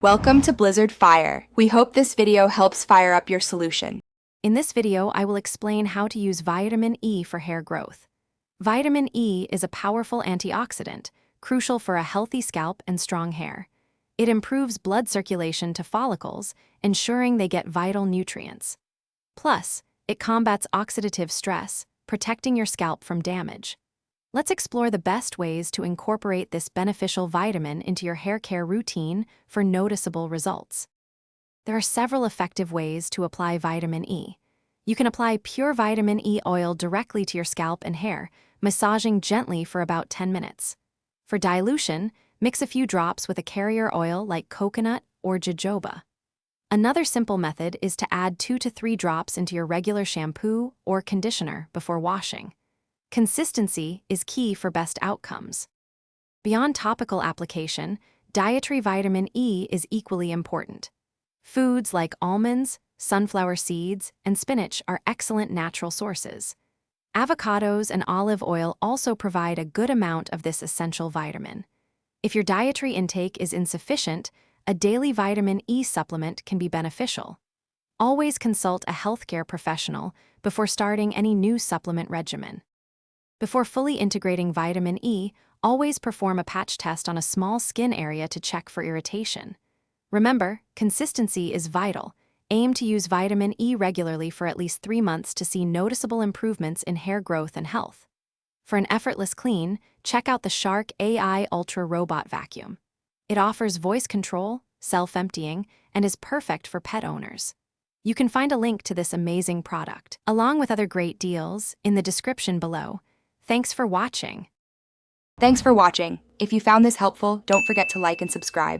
Welcome to Blizzard Fire. We hope this video helps fire up your solution. In this video, I will explain how to use vitamin E for hair growth. Vitamin E is a powerful antioxidant, crucial for a healthy scalp and strong hair. It improves blood circulation to follicles, ensuring they get vital nutrients. Plus, it combats oxidative stress, protecting your scalp from damage. Let's explore the best ways to incorporate this beneficial vitamin into your hair care routine for noticeable results. There are several effective ways to apply vitamin E. You can apply pure vitamin E oil directly to your scalp and hair, massaging gently for about 10 minutes. For dilution, mix a few drops with a carrier oil like coconut or jojoba. Another simple method is to add 2 to 3 drops into your regular shampoo or conditioner before washing. Consistency is key for best outcomes. Beyond topical application, dietary vitamin E is equally important. Foods like almonds, sunflower seeds, and spinach are excellent natural sources. Avocados and olive oil also provide a good amount of this essential vitamin. If your dietary intake is insufficient, a daily vitamin E supplement can be beneficial. Always consult a healthcare professional before starting any new supplement regimen. Before fully integrating vitamin E, always perform a patch test on a small skin area to check for irritation. Remember, consistency is vital. Aim to use vitamin E regularly for at least 3 months to see noticeable improvements in hair growth and health. For an effortless clean, check out the Shark AI Ultra Robot Vacuum. It offers voice control, self-emptying, and is perfect for pet owners. You can find a link to this amazing product, along with other great deals, in the description below. Thanks for watching. Thanks for watching. If you found this helpful, don't forget to like and subscribe.